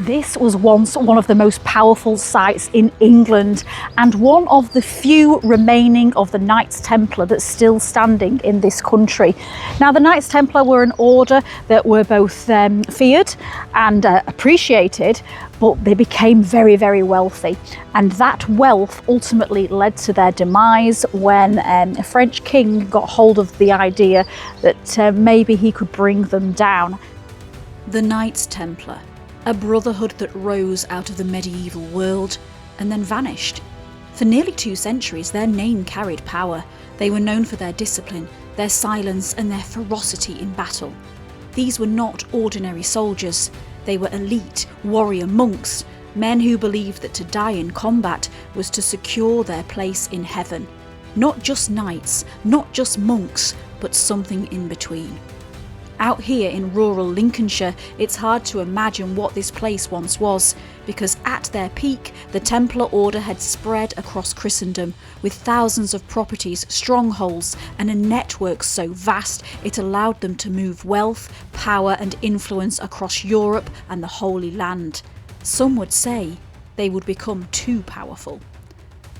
This was once one of the most powerful sites in England and one of the few remaining of the Knights Templar that's still standing in this country. Now, the Knights Templar were an order that were both feared and appreciated, but they became very, very wealthy. And that wealth ultimately led to their demise when a French king got hold of the idea that maybe he could bring them down. The Knights Templar, a brotherhood that rose out of the medieval world and then vanished. For nearly 2 centuries, their name carried power. They were known for their discipline, their silence, and their ferocity in battle. These were not ordinary soldiers. They were elite warrior monks, men who believed that to die in combat was to secure their place in heaven. Not just knights, not just monks, but something in between. Out here in rural Lincolnshire, it's hard to imagine what this place once was, because at their peak, the Templar Order had spread across Christendom, with thousands of properties, strongholds, and a network so vast it allowed them to move wealth, power, and influence across Europe and the Holy Land. Some would say they would become too powerful.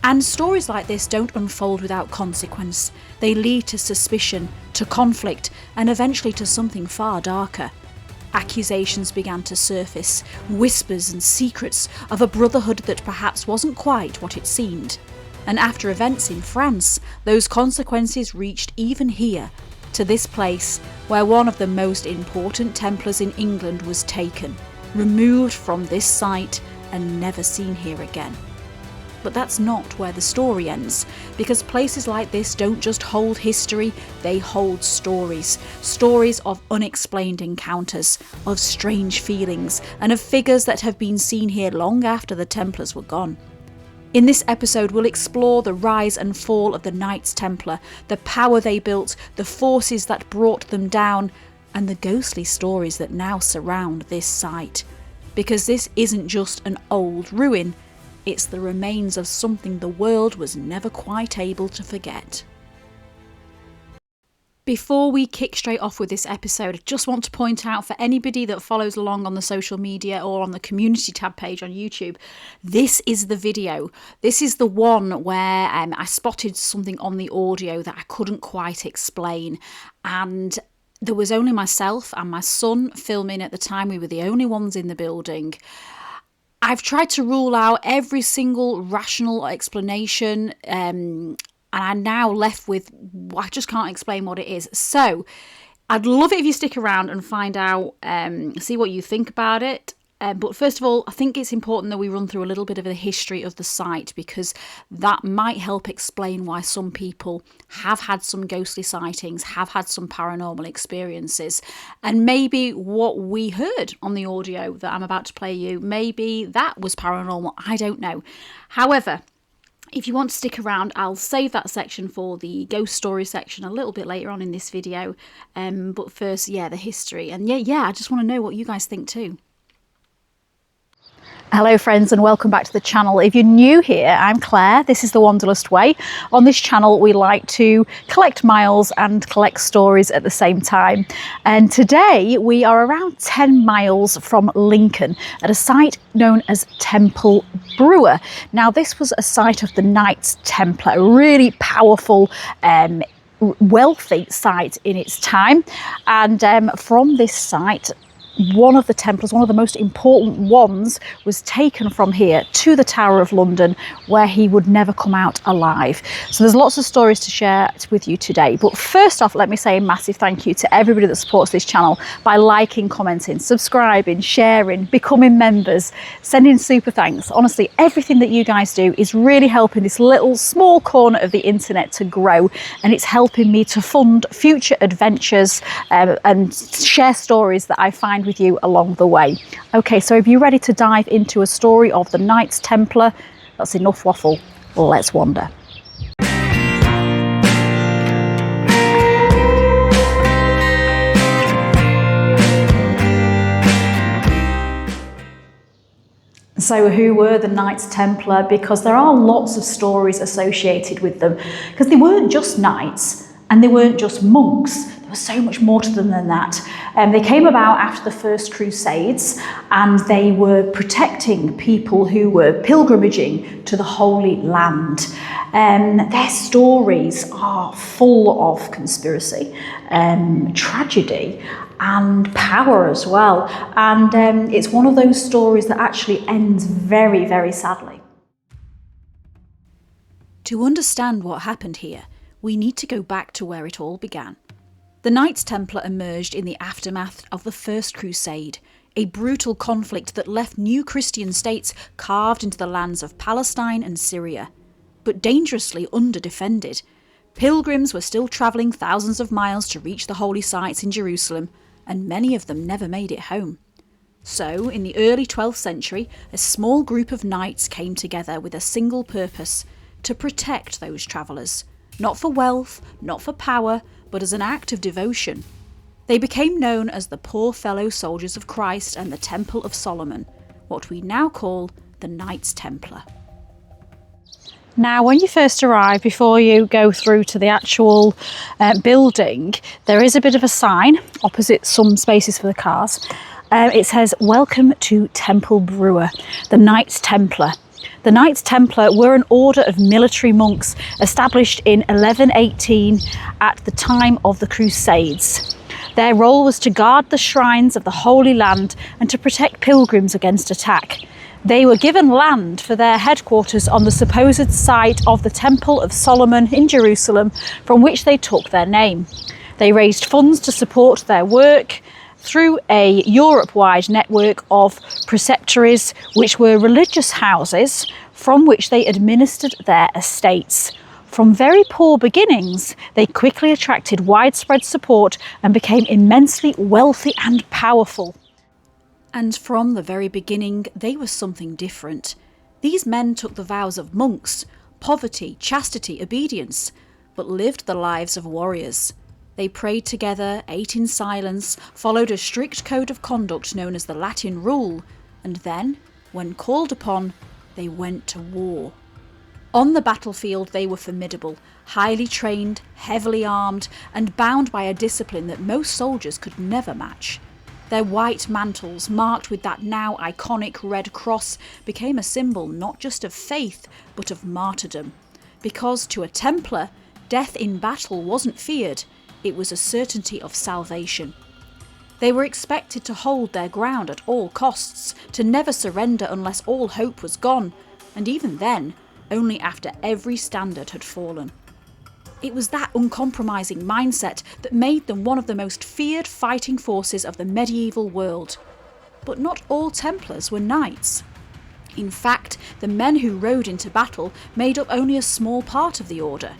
And stories like this don't unfold without consequence. They lead to suspicion, to conflict, and eventually to something far darker. Accusations began to surface, whispers and secrets of a brotherhood that perhaps wasn't quite what it seemed. And after events in France, those consequences reached even here, to this place where one of the most important Templars in England was taken, removed from this site and never seen here again. But that's not where the story ends, because places like this don't just hold history, they hold stories. Stories of unexplained encounters, of strange feelings, and of figures that have been seen here long after the Templars were gone. In this episode, we'll explore the rise and fall of the Knights Templar, the power they built, the forces that brought them down, and the ghostly stories that now surround this site. Because this isn't just an old ruin, it's the remains of something the world was never quite able to forget. Before we kick straight off with this episode, I just want to point out for anybody that follows along on the social media or on the community tab page on YouTube, this is the video. This is the one where I spotted something on the audio that I couldn't quite explain. And there was only myself and my son filming at the time. We were the only ones in the building. I've tried to rule out every single rational explanation, and I'm now left with, I just can't explain what it is. So I'd love it if you stick around and find out, see what you think about it. But first of all, I think it's important that we run through a little bit of the history of the site, because that might help explain why some people have had some ghostly sightings, have had some paranormal experiences, and maybe what we heard on the audio that I'm about to play you, maybe that was paranormal, I don't know. However, if you want to stick around, I'll save that section for the ghost story section a little bit later on in this video. But first, the history. And I just want to know what you guys think too. Hello friends, and welcome back to the channel. If you're new here, I'm Claire. This is the Wanderlust Way. On this channel, we like to collect miles and collect stories at the same time. And today we are around 10 miles from Lincoln at a site known as Temple Bruer. Now, this was a site of the Knights Templar, a really powerful wealthy site in its time. And from this site, one of the Templars, one of the most important ones, was taken from here to the Tower of London, where he would never come out alive. So there's lots of stories to share with you today. But first off, let me say a massive thank you to everybody that supports this channel by liking, commenting, subscribing, sharing, becoming members, sending super thanks. Honestly, everything that you guys do is really helping this little small corner of the internet to grow, and it's helping me to fund future adventures and share stories that I find with you along the way. Okay, so if you're ready to dive into a story of the Knights Templar, that's enough waffle, let's wander. So who were the Knights Templar? Because there are lots of stories associated with them, because they weren't just knights and they weren't just monks. There was so much more to them than that. They came about after the First Crusades, and they were protecting people who were pilgrimaging to the Holy Land. Their stories are full of conspiracy, tragedy, and power as well. And it's one of those stories that actually ends very, very sadly. To understand what happened here, we need to go back to where it all began. The Knights Templar emerged in the aftermath of the First Crusade, a brutal conflict that left new Christian states carved into the lands of Palestine and Syria, but dangerously under-defended. Pilgrims were still travelling thousands of miles to reach the holy sites in Jerusalem, and many of them never made it home. So, in the early 12th century, a small group of knights came together with a single purpose: to protect those travellers, not for wealth, not for power, but as an act of devotion. They became known as the Poor Fellow Soldiers of Christ and the Temple of Solomon, what we now call the Knights Templar. Now, when you first arrive, before you go through to the actual building, there is a bit of a sign opposite some spaces for the cars. It says, "Welcome to Temple Bruer, the Knights Templar." The Knights Templar were an order of military monks established in 1118 at the time of the Crusades. Their role was to guard the shrines of the Holy Land and to protect pilgrims against attack. They were given land for their headquarters on the supposed site of the Temple of Solomon in Jerusalem, from which they took their name. They raised funds to support their work through a Europe-wide network of preceptories, which were religious houses from which they administered their estates. From very poor beginnings, they quickly attracted widespread support and became immensely wealthy and powerful. And from the very beginning, they were something different. These men took the vows of monks, poverty, chastity, obedience, but lived the lives of warriors. They prayed together, ate in silence, followed a strict code of conduct known as the Latin Rule, and then, when called upon, they went to war. On the battlefield they were formidable, highly trained, heavily armed, and bound by a discipline that most soldiers could never match. Their white mantles, marked with that now iconic red cross, became a symbol not just of faith, but of martyrdom. Because to a Templar, death in battle wasn't feared, it was a certainty of salvation. They were expected to hold their ground at all costs, to never surrender unless all hope was gone, and even then, only after every standard had fallen. It was that uncompromising mindset that made them one of the most feared fighting forces of the medieval world. But not all Templars were knights. In fact, the men who rode into battle made up only a small part of the order.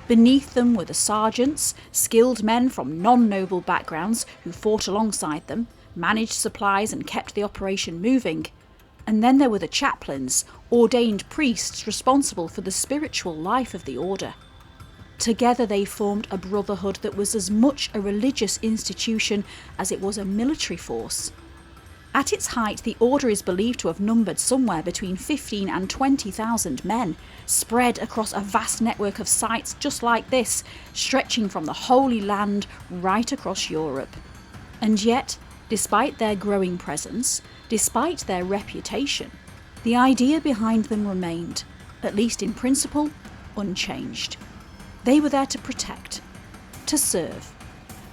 Beneath them were the sergeants, skilled men from non-noble backgrounds who fought alongside them, managed supplies and kept the operation moving. And then there were the chaplains, ordained priests responsible for the spiritual life of the order. Together they formed a brotherhood that was as much a religious institution as it was a military force. At its height, the order is believed to have numbered somewhere between 15 and 20,000 men, spread across a vast network of sites just like this, stretching from the Holy Land right across Europe. And yet, despite their growing presence, despite their reputation, the idea behind them remained, at least in principle, unchanged. They were there to protect, to serve,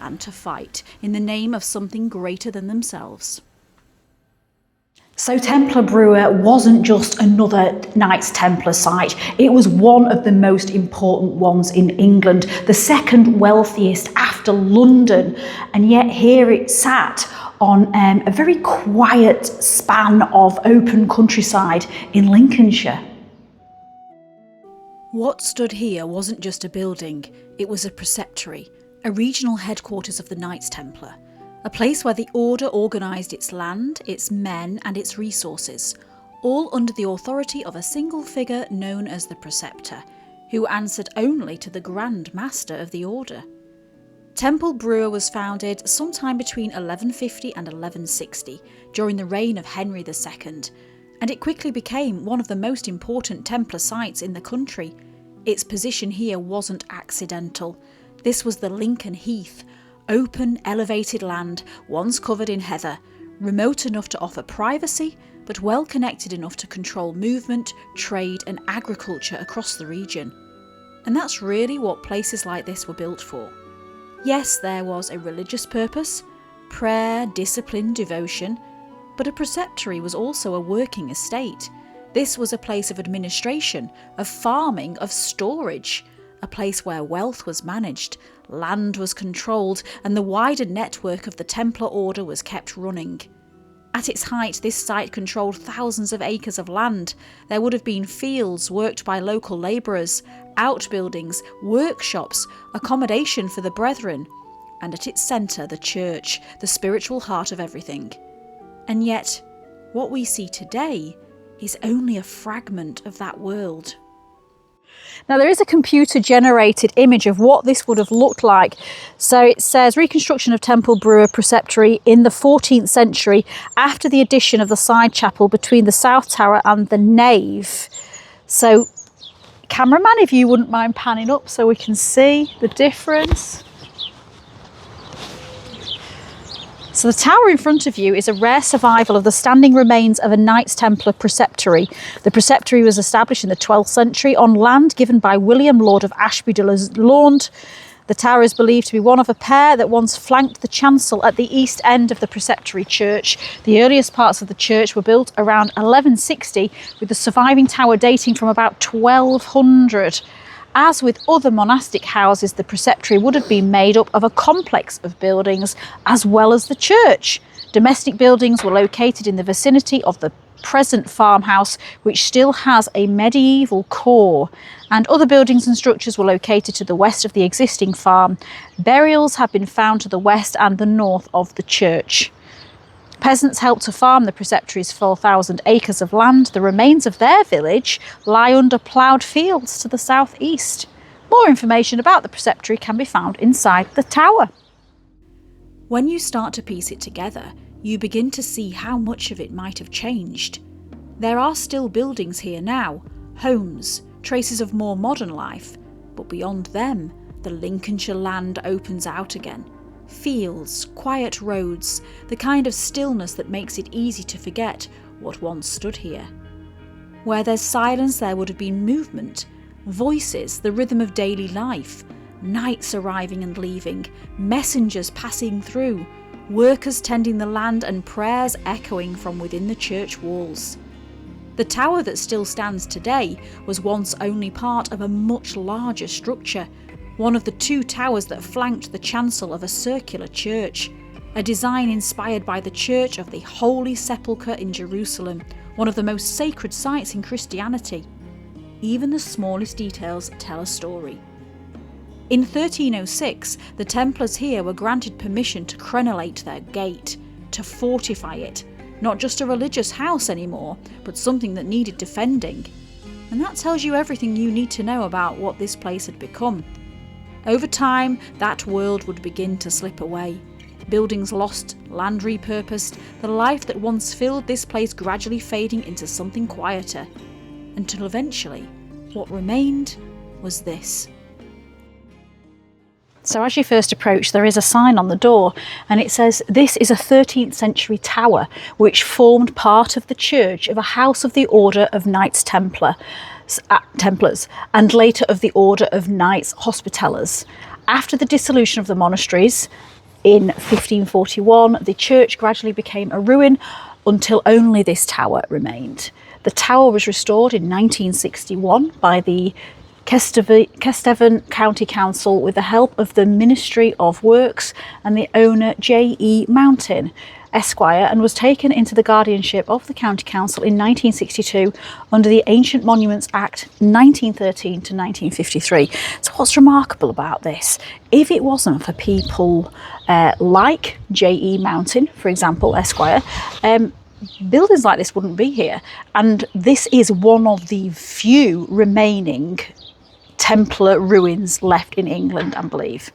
and to fight in the name of something greater than themselves. So Temple Bruer wasn't just another Knights Templar site, it was one of the most important ones in England, the second wealthiest after London, and yet here it sat on a very quiet span of open countryside in Lincolnshire. What stood here wasn't just a building, it was a preceptory, a regional headquarters of the Knights Templar. A place where the order organised its land, its men and its resources, all under the authority of a single figure known as the Preceptor, who answered only to the Grand Master of the order. Temple Bruer was founded sometime between 1150 and 1160, during the reign of Henry II, and it quickly became one of the most important Templar sites in the country. Its position here wasn't accidental. This was the Lincoln Heath, Open, elevated land, once covered in heather, remote enough to offer privacy, but well connected enough to control movement, trade and agriculture across the region. And that's really what places like this were built for. Yes, there was a religious purpose, prayer, discipline, devotion, but a preceptory was also a working estate. This was a place of administration, of farming, of storage, a place where wealth was managed, land was controlled, and the wider network of the Templar order was kept running. At its height, this site controlled thousands of acres of land. There would have been fields worked by local labourers, outbuildings, workshops, accommodation for the brethren, and at its centre the church, the spiritual heart of everything. And yet, what we see today is only a fragment of that world. Now there is a computer generated image of what this would have looked like. So it says reconstruction of Temple Bruer Preceptory in the 14th century after the addition of the side chapel between the south tower and the nave. So cameraman, if you wouldn't mind panning up so we can see the difference. So the tower in front of you is a rare survival of the standing remains of a Knights Templar preceptory. The preceptory was established in the 12th century on land given by William, Lord of Ashby de Launde. The tower is believed to be one of a pair that once flanked the chancel at the east end of the preceptory church. The earliest parts of the church were built around 1160, with the surviving tower dating from about 1200. As with other monastic houses, the preceptory would have been made up of a complex of buildings as well as the church. Domestic buildings were located in the vicinity of the present farmhouse, which still has a medieval core, and other buildings and structures were located to the west of the existing farm. Burials have been found to the west and the north of the church. Peasants helped to farm the preceptory's 4,000 acres of land. The remains of their village lie under ploughed fields to the southeast. More information about the preceptory can be found inside the tower. When you start to piece it together, you begin to see how much of it might have changed. There are still buildings here now, homes, traces of more modern life, but beyond them, the Lincolnshire land opens out again. Fields, quiet roads, the kind of stillness that makes it easy to forget what once stood here. Where there's silence, there would have been movement, voices, the rhythm of daily life, knights arriving and leaving, messengers passing through, workers tending the land, and prayers echoing from within the church walls. The tower that still stands today was once only part of a much larger structure, one of the two towers that flanked the chancel of a circular church, a design inspired by the Church of the Holy Sepulchre in Jerusalem, one of the most sacred sites in Christianity. Even the smallest details tell a story. In 1306, the Templars here were granted permission to crenellate their gate, to fortify it, not just a religious house anymore, but something that needed defending. And that tells you everything you need to know about what this place had become. Over time, that world would begin to slip away. Buildings lost, land repurposed, the life that once filled this place gradually fading into something quieter, until eventually, what remained was this. So as you first approach, there is a sign on the door, and it says this is a 13th century tower which formed part of the church of a house of the Order of Knights Templars, and later of the Order of Knights Hospitallers. After the dissolution of the monasteries in 1541, the church gradually became a ruin until only this tower remained. The tower was restored in 1961 by the Kesteven County Council with the help of the Ministry of Works and the owner J.E. Mountain, Esquire, and was taken into the guardianship of the County Council in 1962 under the Ancient Monuments Act 1913 to 1953. So what's remarkable about this, if it wasn't for people like J.E. Mountain, for example, Esquire, buildings like this wouldn't be here. And this is one of the few remaining Templar ruins left in England, I believe.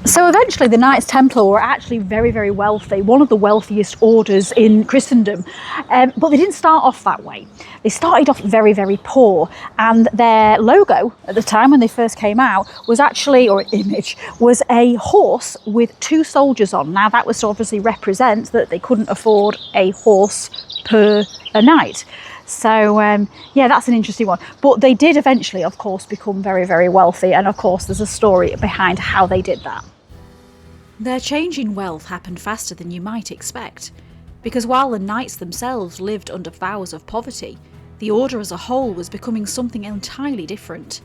So So eventually the Knights Templar were actually very, very wealthy, one of the wealthiest orders in Christendom. But they didn't start off that way. They started off very, very poor, and their logo at the time when they first came out was actually, or image, was a horse with 2 soldiers on. Now that was to obviously represent that they couldn't afford a horse per a knight. So yeah, that's an interesting one. But they did eventually, of course, become very, very wealthy, and of course there's a story behind how they did that. Their change in wealth happened faster than you might expect, because while the knights themselves lived under vows of poverty, the order as a whole was becoming something entirely different.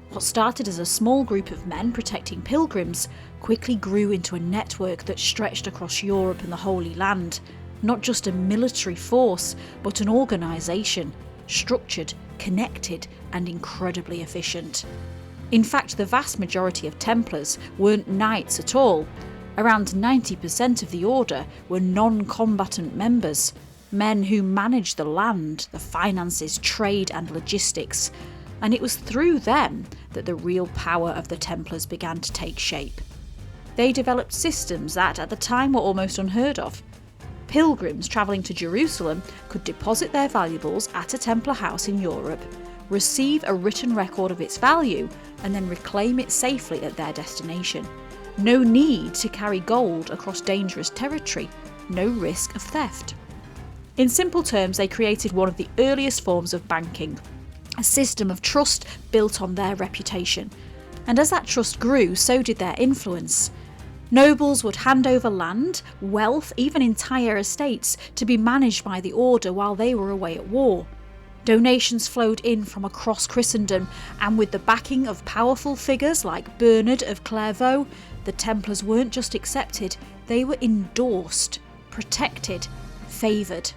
What started as a small group of men protecting pilgrims quickly grew into a network that stretched across Europe and the Holy Land. Not just a military force, but an organisation, structured, connected, and incredibly efficient. In fact, the vast majority of Templars weren't knights at all. Around 90% of the order were non-combatant members, men who managed the land, the finances, trade and logistics, and it was through them that the real power of the Templars began to take shape. They developed systems that at the time were almost unheard of. Pilgrims travelling to Jerusalem could deposit their valuables at a Templar house in Europe, receive a written record of its value, and then reclaim it safely at their destination. No need to carry gold across dangerous territory, no risk of theft. In simple terms, they created one of the earliest forms of banking, a system of trust built on their reputation. And as that trust grew, so did their influence. Nobles would hand over land, wealth, even entire estates to be managed by the order while they were away at war. Donations flowed in from across Christendom, and with the backing of powerful figures like Bernard of Clairvaux, the Templars weren't just accepted, they were endorsed, protected, favoured.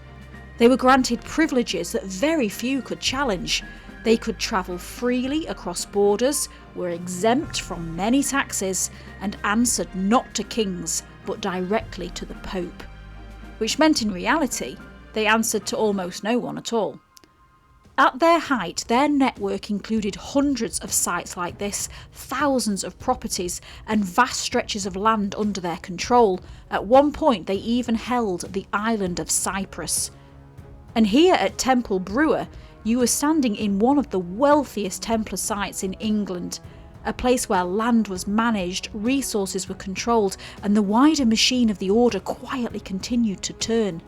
They were granted privileges that very few could challenge. They could travel freely across borders, were exempt from many taxes, and answered not to kings, but directly to the Pope. Which meant in reality, they answered to almost no one at all. At their height, their network included hundreds of sites like this, thousands of properties, and vast stretches of land under their control. At one point, they even held the island of Cyprus. And here at Temple Bruer, you were standing in one of the wealthiest Templar sites in England, a place where land was managed, resources were controlled, and the wider machine of the order quietly continued to turn.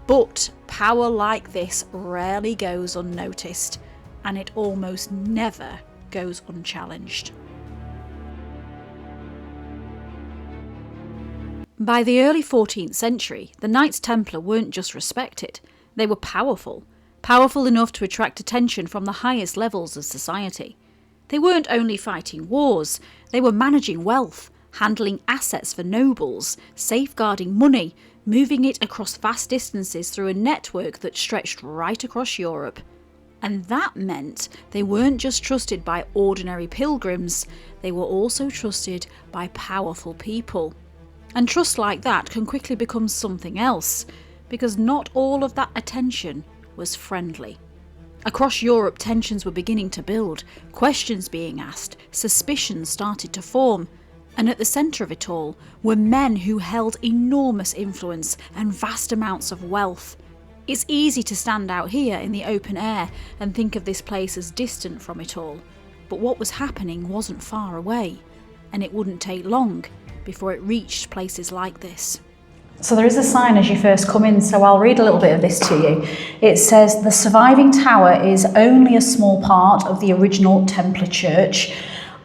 But power like this rarely goes unnoticed, and it almost never goes unchallenged. By the early 14th century, the Knights Templar weren't just respected, they were powerful. Powerful enough to attract attention from the highest levels of society. They weren't only fighting wars, they were managing wealth, handling assets for nobles, safeguarding money, moving it across vast distances through a network that stretched right across Europe. And that meant they weren't just trusted by ordinary pilgrims, they were also trusted by powerful people. And trust like that can quickly become something else, because not all of that attention was friendly. Across Europe, tensions were beginning to build, questions being asked, suspicions started to form, and at the centre of it all were men who held enormous influence and vast amounts of wealth. It's easy to stand out here in the open air and think of this place as distant from it all, but what was happening wasn't far away, and it wouldn't take long before it reached places like this. So there is a sign as you first come in, so I'll read a little bit of this to you. It says, "The surviving tower is only a small part of the original Templar church.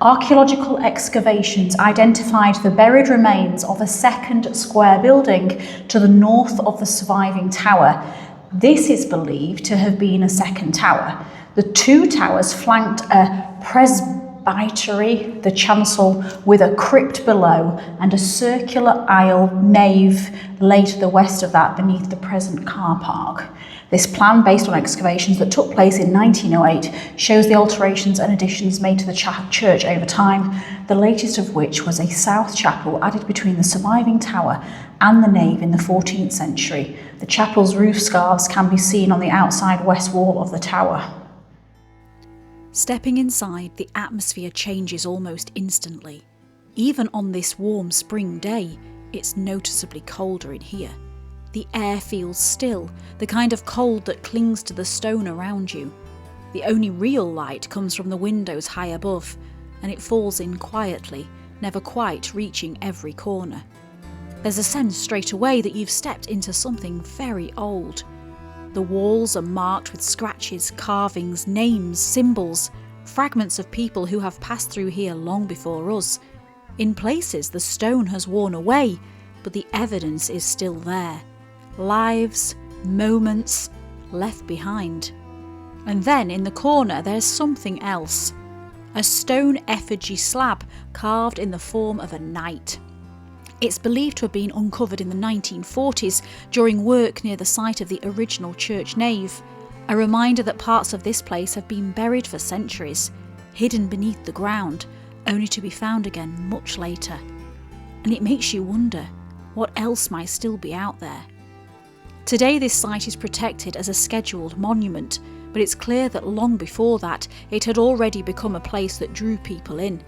Archaeological excavations identified the buried remains of a second square building to the north of the surviving tower. This is believed to have been a second tower. The 2 towers flanked a presbytery, the chancel, with a crypt below, and a circular aisle nave lay to the west of that beneath the present car park. This plan, based on excavations that took place in 1908, shows the alterations and additions made to the church over time, the latest of which was a south chapel added between the surviving tower and the nave in the 14th century. The chapel's roof scarves can be seen on the outside west wall of the tower." Stepping inside, the atmosphere changes almost instantly. Even on this warm spring day, it's noticeably colder in here. The air feels still, the kind of cold that clings to the stone around you. The only real light comes from the windows high above, and it falls in quietly, never quite reaching every corner. There's a sense straight away that you've stepped into something very old. The walls are marked with scratches, carvings, names, symbols, fragments of people who have passed through here long before us. In places the stone has worn away, but the evidence is still there. Lives, moments, left behind. And then in the corner there's something else. A stone effigy slab carved in the form of a knight. It's believed to have been uncovered in the 1940s during work near the site of the original church nave, a reminder that parts of this place have been buried for centuries, hidden beneath the ground, only to be found again much later. And it makes you wonder, what else might still be out there? Today this site is protected as a scheduled monument, but it's clear that long before that it had already become a place that drew people in.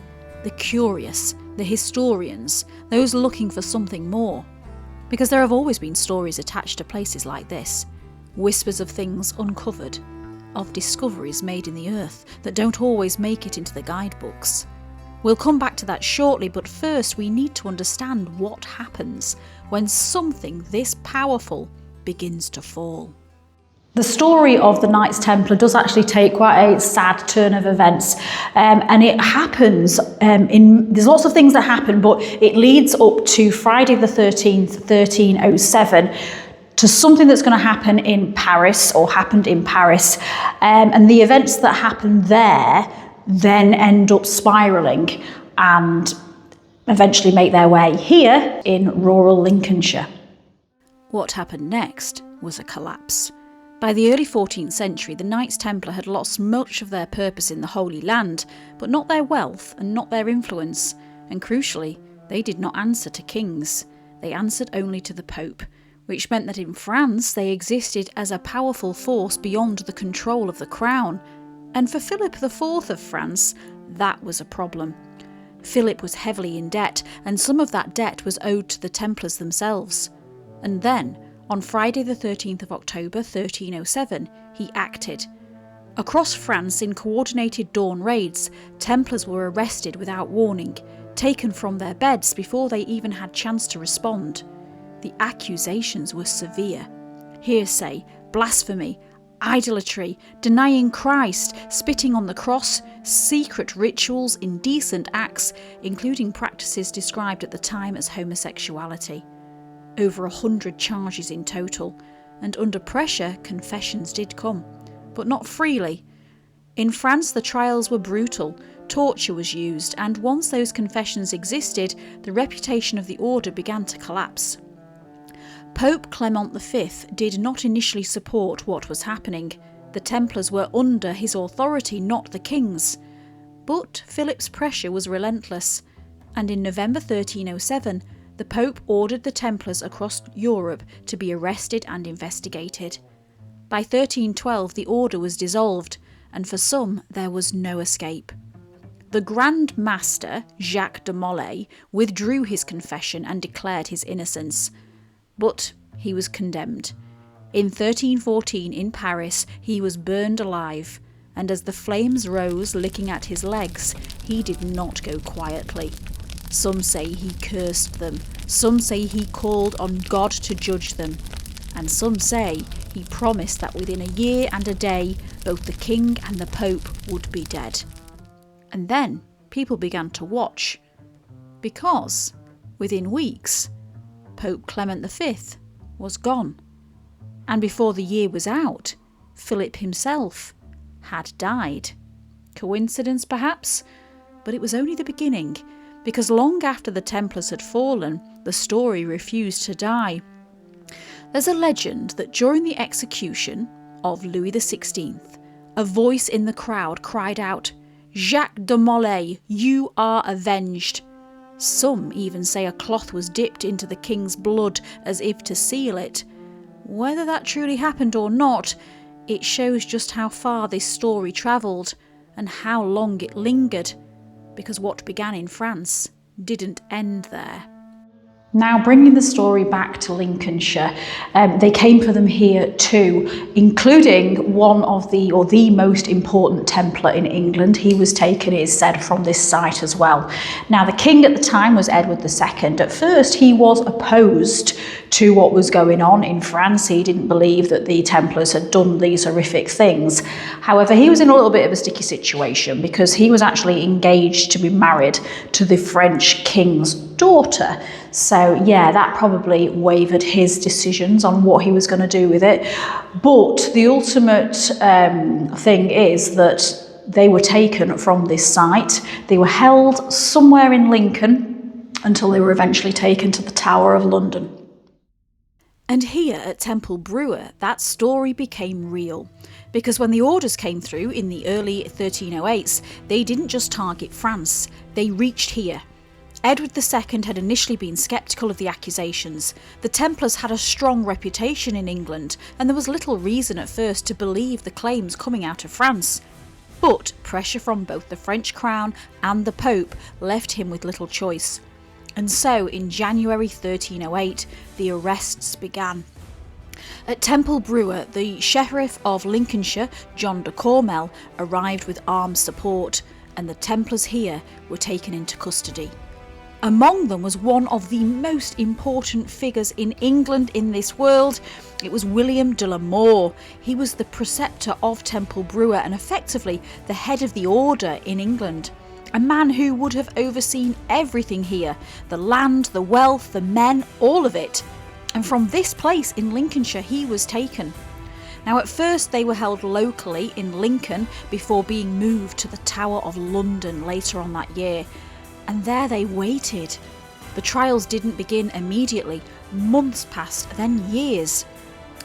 The curious, the historians, those looking for something more. Because there have always been stories attached to places like this. Whispers of things uncovered, of discoveries made in the earth that don't always make it into the guidebooks. We'll come back to that shortly, but first we need to understand what happens when something this powerful begins to fall. The story of the Knights Templar does actually take quite a sad turn of events, and it happens there's lots of things that happen, but it leads up to Friday the 13th, 1307, to something that's going to happen in Paris, or happened in Paris, and the events that happen there then end up spiralling and eventually make their way here in rural Lincolnshire. What happened next was a collapse. By the early 14th century, the Knights Templar had lost much of their purpose in the Holy Land, but not their wealth and not their influence, and crucially, they did not answer to kings. They answered only to the Pope, which meant that in France they existed as a powerful force beyond the control of the crown. And for Philip IV of France, that was a problem. Philip was heavily in debt, and some of that debt was owed to the Templars themselves. And then, on Friday the 13th of October 1307, he acted. Across France, in coordinated dawn raids, Templars were arrested without warning, taken from their beds before they even had chance to respond. The accusations were severe. Hearsay, blasphemy, idolatry, denying Christ, spitting on the cross, secret rituals, indecent acts, including practices described at the time as homosexuality. Over 100 charges in total, and under pressure confessions did come, but not freely. In France the trials were brutal, torture was used, and once those confessions existed, the reputation of the order began to collapse. Pope Clement V did not initially support what was happening. The Templars were under his authority, not the king's. But Philip's pressure was relentless, and in November 1307, the Pope ordered the Templars across Europe to be arrested and investigated. By 1312 the order was dissolved, and for some there was no escape. The Grand Master, Jacques de Molay, withdrew his confession and declared his innocence. But he was condemned. In 1314 in Paris he was burned alive, and as the flames rose licking at his legs, he did not go quietly. Some say he cursed them, some say he called on God to judge them, and some say he promised that within a year and a day both the king and the Pope would be dead. And then people began to watch, because within weeks Pope Clement V was gone, and before the year was out, Philip himself had died. Coincidence perhaps? But it was only the beginning, because long after the Templars had fallen, the story refused to die. There's a legend that during the execution of Louis XVI, a voice in the crowd cried out, "Jacques de Molay, you are avenged." Some even say a cloth was dipped into the king's blood as if to seal it. Whether that truly happened or not, it shows just how far this story travelled and how long it lingered, because what began in France didn't end there. Now, bringing the story back to Lincolnshire, they came for them here too, including one of the most important Templar in England. He was taken, it is said, from this site as well. Now, the king at the time was Edward II. At first, he was opposed to what was going on in France. He didn't believe that the Templars had done these horrific things. However, he was in a little bit of a sticky situation because he was actually engaged to be married to the French king's daughter. So yeah, that probably wavered his decisions on what he was going to do with it. But the ultimate thing is that they were taken from this site. They were held somewhere in Lincoln until they were eventually taken to the Tower of London. And here at Temple Bruer, that story became real. Because when the orders came through in the early 1308s, they didn't just target France, they reached here. Edward II had initially been sceptical of the accusations. The Templars had a strong reputation in England, and there was little reason at first to believe the claims coming out of France. But pressure from both the French crown and the Pope left him with little choice. And so, in January 1308, the arrests began. At Temple Bruer, the Sheriff of Lincolnshire, John de Cormel, arrived with armed support, and the Templars here were taken into custody. Among them was one of the most important figures in England in this world. It was William de la Mor. He was the preceptor of Temple Bruer and effectively the head of the order in England. A man who would have overseen everything here, the land, the wealth, the men, all of it. And from this place in Lincolnshire he was taken. Now at first they were held locally in Lincoln before being moved to the Tower of London later on that year. And there they waited. The trials didn't begin immediately. Months passed, then years.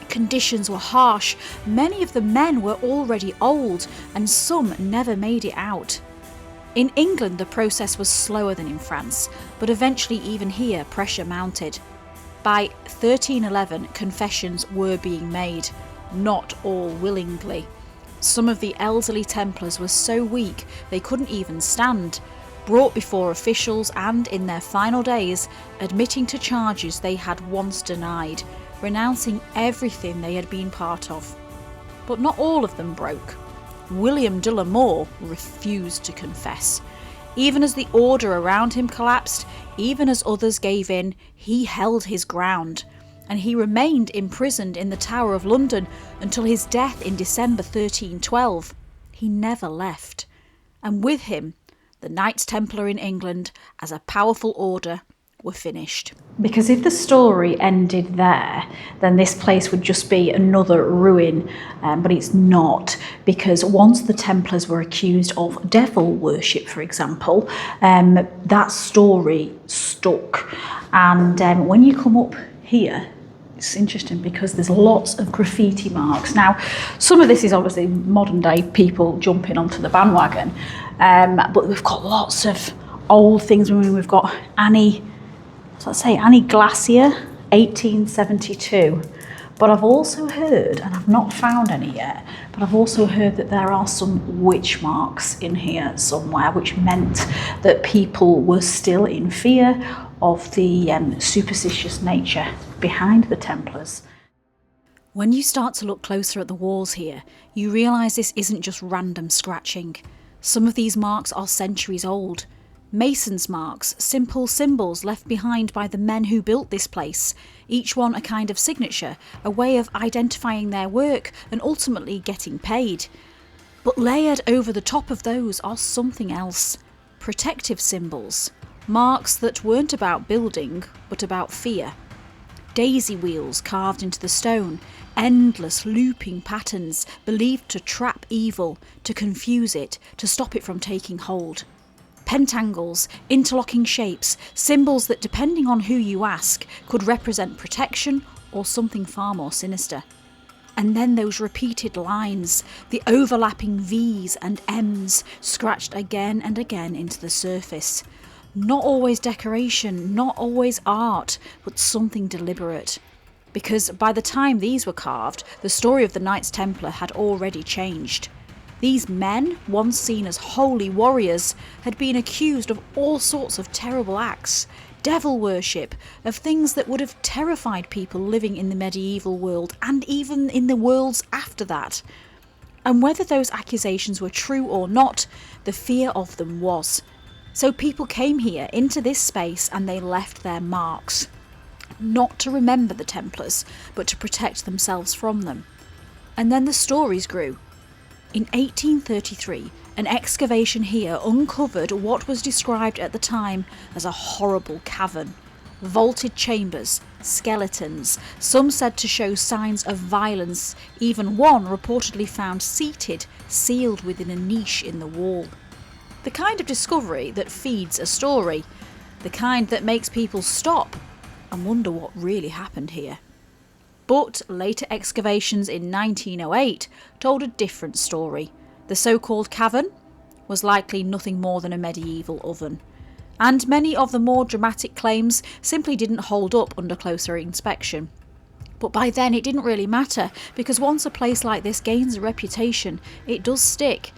Conditions were harsh. Many of the men were already old, and some never made it out. In England, the process was slower than in France, but eventually even here pressure mounted. By 1311, confessions were being made, not all willingly. Some of the elderly Templars were so weak they couldn't even stand, brought before officials and, in their final days, admitting to charges they had once denied, renouncing everything they had been part of. But not all of them broke. William de la Mor refused to confess. Even as the order around him collapsed, even as others gave in, he held his ground, and he remained imprisoned in the Tower of London until his death in December 1312. He never left. And with him, the Knights Templar in England, as a powerful order, were finished. Because if the story ended there, then this place would just be another ruin, but it's not, because once the Templars were accused of devil worship, for example, that story stuck. And when you come up here, it's interesting because there's lots of graffiti marks. Now, some of this is obviously modern day people jumping onto the bandwagon, but we've got lots of old things. I mean, we've got Annie Glacier, 1872. But I've also heard, and I've not found any yet, but I've also heard that there are some witch marks in here somewhere, which meant that people were still in fear of the superstitious nature behind the Templars. When you start to look closer at the walls here, you realise this isn't just random scratching. Some of these marks are centuries old. Mason's marks, simple symbols left behind by the men who built this place, each one a kind of signature, a way of identifying their work and ultimately getting paid. But layered over the top of those are something else. Protective symbols. Marks that weren't about building, but about fear. Daisy wheels carved into the stone, endless looping patterns believed to trap evil, to confuse it, to stop it from taking hold. Pentangles, interlocking shapes, symbols that, depending on who you ask, could represent protection or something far more sinister. And then those repeated lines, the overlapping V's and M's, scratched again and again into the surface. Not always decoration, not always art, but something deliberate. Because by the time these were carved, the story of the Knights Templar had already changed. These men, once seen as holy warriors, had been accused of all sorts of terrible acts, devil worship, of things that would have terrified people living in the medieval world and even in the worlds after that. And whether those accusations were true or not, the fear of them was. So people came here into this space and they left their marks. Not to remember the Templars, but to protect themselves from them. And then the stories grew. In 1833, an excavation here uncovered what was described at the time as a horrible cavern. Vaulted chambers, skeletons, some said to show signs of violence, even one reportedly found seated, sealed within a niche in the wall. The kind of discovery that feeds a story, the kind that makes people stop and wonder what really happened here. But later excavations in 1908 told a different story. The so-called cavern was likely nothing more than a medieval oven. And many of the more dramatic claims simply didn't hold up under closer inspection. But by then it didn't really matter, because once a place like this gains a reputation, it does stick.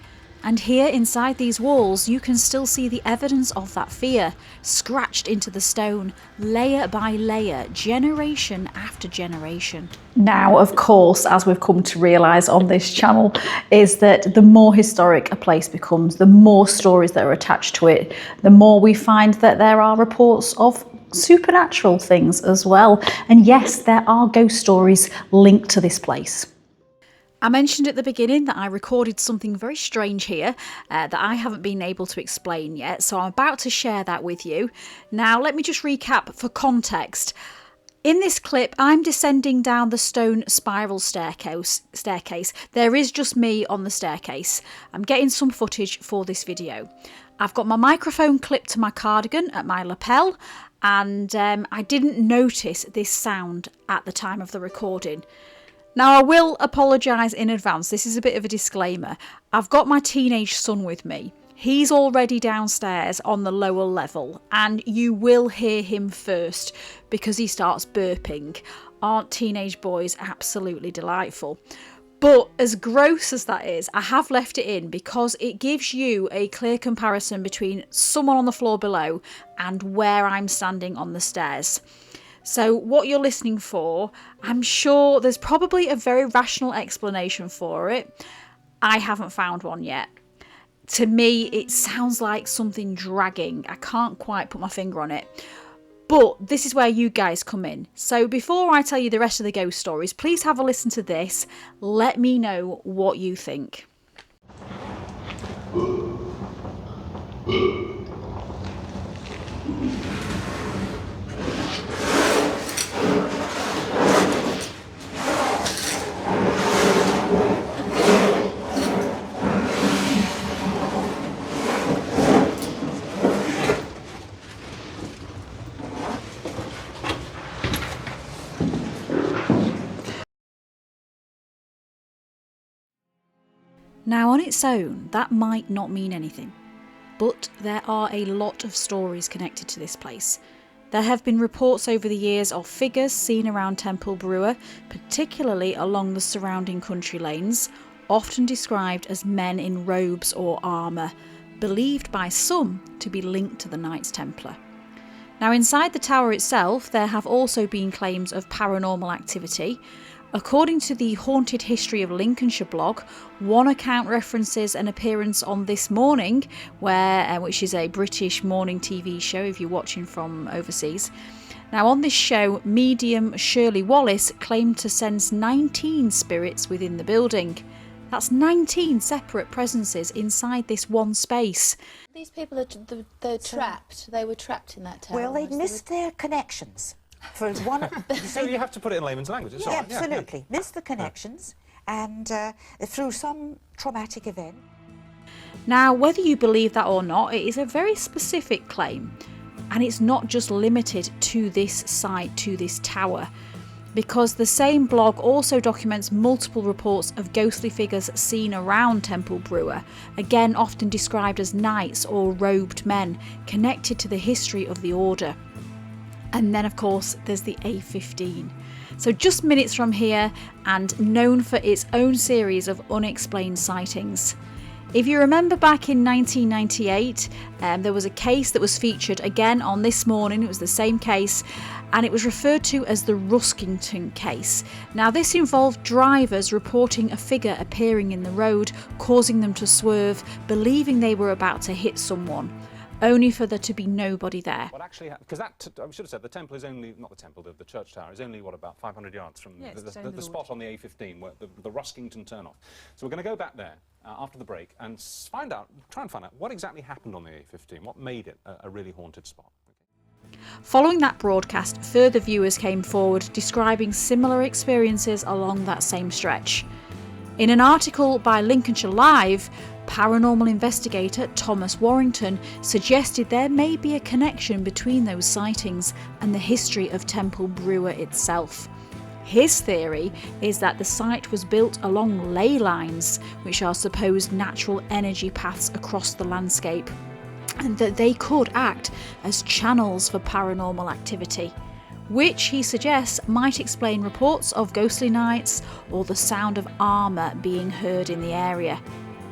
And here inside these walls you can still see the evidence of that fear, scratched into the stone, layer by layer, generation after generation. Now, of course, as we've come to realise on this channel, is that the more historic a place becomes, the more stories that are attached to it, the more we find that there are reports of supernatural things as well. And yes, there are ghost stories linked to this place. I mentioned at the beginning that I recorded something very strange here that I haven't been able to explain yet, so I'm about to share that with you. Now, let me just recap for context. In this clip, I'm descending down the stone spiral staircase. There is just me on the staircase. I'm getting some footage for this video. I've got my microphone clipped to my cardigan at my lapel, and I didn't notice this sound at the time of the recording. Now, I will apologise in advance. This is a bit of a disclaimer. I've got my teenage son with me. He's already downstairs on the lower level, and you will hear him first because he starts burping. Aren't teenage boys absolutely delightful? But as gross as that is, I have left it in because it gives you a clear comparison between someone on the floor below and where I'm standing on the stairs. So what you're listening for, I'm sure there's probably a very rational explanation for it. I haven't found one yet. To me, it sounds like something dragging. I can't quite put my finger on it. But this is where you guys come in. So before I tell you the rest of the ghost stories, please have a listen to this. Let me know what you think. Now, on its own, that might not mean anything, but there are a lot of stories connected to this place. There have been reports over the years of figures seen around Temple Bruer, particularly along the surrounding country lanes, often described as men in robes or armour, believed by some to be linked to the Knights Templar. Now, inside the tower itself, there have also been claims of paranormal activity. According to the Haunted History of Lincolnshire blog, one account references an appearance on This Morning, which is a British morning TV show if you're watching from overseas. Now, on this show, medium Shirley Wallace claimed to sense 19 spirits within the building. That's 19 separate presences inside this one space. These people they're trapped. They were trapped in that tower. Well, they'd missed their connections. For one, So you have to put it in layman's language. It's all right. absolutely. Missed the connections, and through some traumatic event. Now, whether you believe that or not, it is a very specific claim, and it's not just limited to this site, to this tower, because the same blog also documents multiple reports of ghostly figures seen around Temple Bruer, again often described as knights or robed men, connected to the history of the order. And then, of course, there's the A15. So just minutes from here, and known for its own series of unexplained sightings. If you remember back in 1998, there was a case that was featured again on This Morning. It was the same case, and it was referred to as the Ruskington case. Now, this involved drivers reporting a figure appearing in the road, causing them to swerve, believing they were about to hit someone, only for there to be nobody there. What actually happened, because that, I should have said, the temple is only, not the temple, the church tower is only, what, about 500 yards from the spot on the A15, where the Ruskington turnoff. So we're going to go back there after the break and try and find out what exactly happened on the A15, what made it a really haunted spot. Following that broadcast, further viewers came forward describing similar experiences along that same stretch. In an article by Lincolnshire Live, paranormal investigator Thomas Warrington suggested there may be a connection between those sightings and the history of Temple Bruer itself. His theory is that the site was built along ley lines, which are supposed natural energy paths across the landscape, and that they could act as channels for paranormal activity, which he suggests might explain reports of ghostly nights or the sound of armour being heard in the area.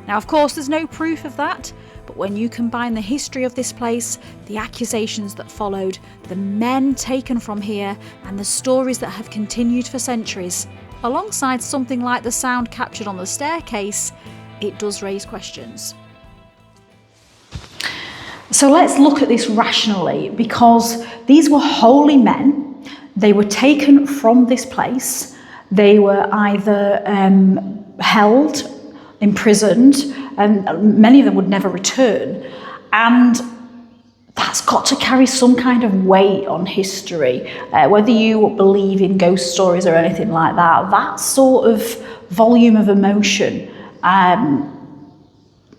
Now, of course, there's no proof of that, but when you combine the history of this place, the accusations that followed, the men taken from here, and the stories that have continued for centuries, alongside something like the sound captured on the staircase, it does raise questions. So let's look at this rationally, because these were holy men. They were taken from this place. They were either held, imprisoned, and many of them would never return. And that's got to carry some kind of weight on history. Whether you believe in ghost stories or anything like that, that sort of volume of emotion,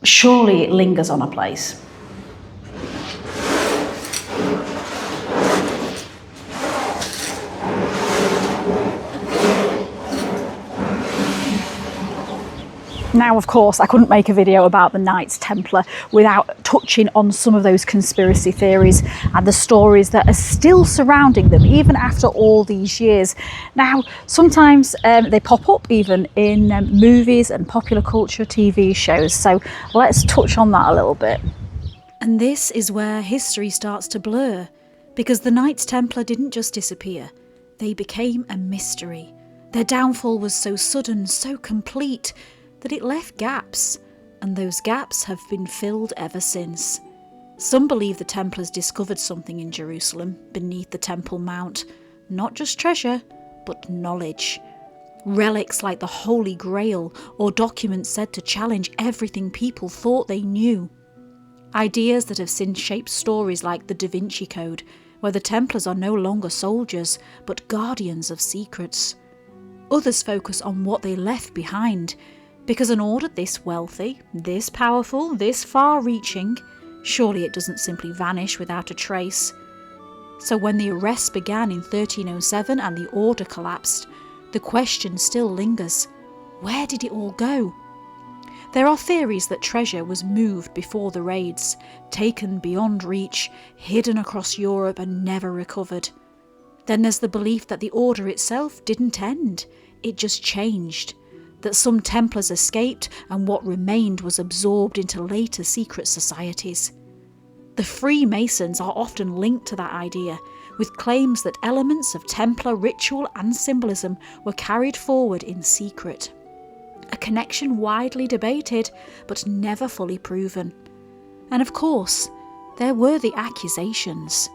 surely it lingers on a place. Now, of course, I couldn't make a video about the Knights Templar without touching on some of those conspiracy theories and the stories that are still surrounding them, even after all these years. Now, sometimes they pop up even in movies and popular culture TV shows. So let's touch on that a little bit. And this is where history starts to blur, because the Knights Templar didn't just disappear. They became a mystery. Their downfall was so sudden, so complete, that it left gaps, and those gaps have been filled ever since. Some believe the Templars discovered something in Jerusalem beneath the Temple Mount, not just treasure, but knowledge. Relics like the Holy Grail, or documents said to challenge everything people thought they knew. Ideas that have since shaped stories like the Da Vinci Code, where the Templars are no longer soldiers, but guardians of secrets. Others focus on what they left behind, because an order this wealthy, this powerful, this far-reaching, surely it doesn't simply vanish without a trace. So when the arrests began in 1307 and the order collapsed, the question still lingers: where did it all go? There are theories that treasure was moved before the raids, taken beyond reach, hidden across Europe and never recovered. Then there's the belief that the order itself didn't end, it just changed. That some Templars escaped and what remained was absorbed into later secret societies. The Freemasons are often linked to that idea, with claims that elements of Templar ritual and symbolism were carried forward in secret. A connection widely debated, but never fully proven. And of course, there were the accusations.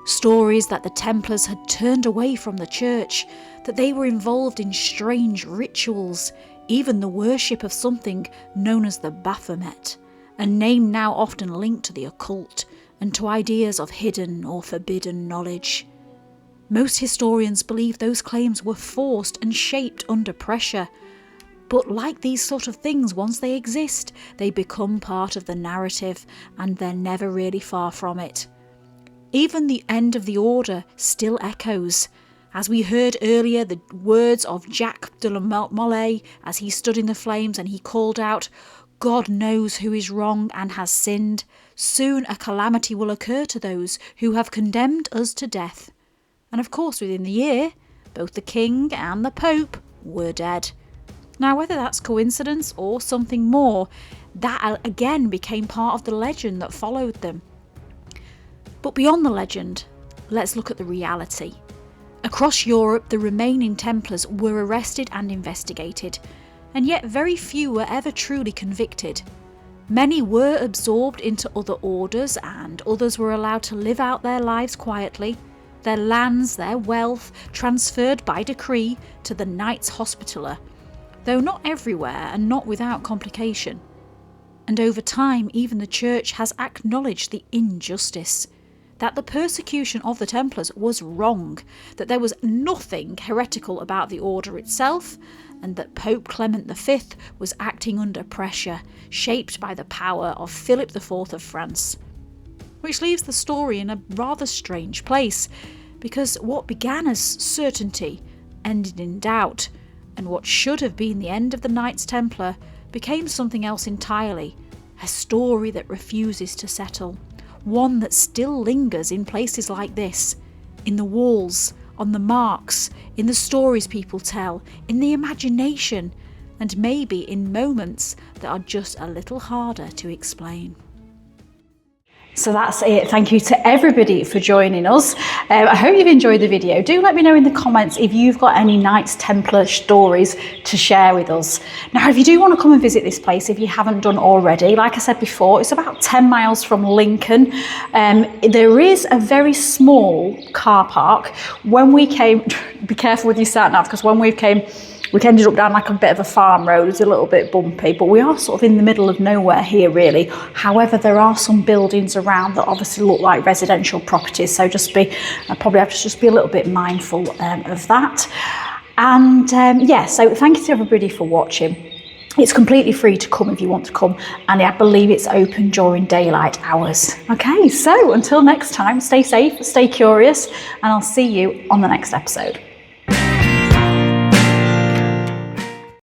Stories that the Templars had turned away from the church, that they were involved in strange rituals, even the worship of something known as the Baphomet, a name now often linked to the occult and to ideas of hidden or forbidden knowledge. Most historians believe those claims were forced and shaped under pressure. But like these sort of things, once they exist, they become part of the narrative, and they're never really far from it. Even the end of the order still echoes. As we heard earlier, the words of Jacques de la Molay as he stood in the flames and he called out, "God knows who is wrong and has sinned. Soon a calamity will occur to those who have condemned us to death." And of course, within the year, both the king and the pope were dead. Now, whether that's coincidence or something more, That again became part of the legend that followed them. But beyond the legend, let's look at the reality. Across Europe, the remaining Templars were arrested and investigated, and yet very few were ever truly convicted. Many were absorbed into other orders, and others were allowed to live out their lives quietly, their lands, their wealth transferred by decree to the Knights Hospitaller, though not everywhere and not without complication. And over time, even the Church has acknowledged the injustice, that the persecution of the Templars was wrong, that there was nothing heretical about the order itself, and that Pope Clement V was acting under pressure, shaped by the power of Philip IV of France. Which leaves the story in a rather strange place, because what began as certainty ended in doubt, and what should have been the end of the Knights Templar became something else entirely, a story that refuses to settle, one that still lingers in places like this, in the walls, on the marks, in the stories people tell, in the imagination, and maybe in moments that are just a little harder to explain. So that's it. Thank you to everybody for joining us. I hope you've enjoyed the video. Do let me know in the comments if you've got any Knights Templar stories to share with us. Now, if you do want to come and visit this place, if you haven't done already, like I said before, it's about 10 miles from Lincoln. There is a very small car park. When we came, be careful with your sat nav, because when we ended up down like a bit of a farm road. It's a little bit bumpy, but we are sort of in the middle of nowhere here, really. However, there are some buildings around that obviously look like residential properties, so I probably have to just be a little bit mindful of that. And yeah, so thank you to everybody for watching. It's completely free to come if you want to come, and I believe it's open during daylight hours. Okay, so until next time, stay safe, stay curious, and I'll see you on the next episode.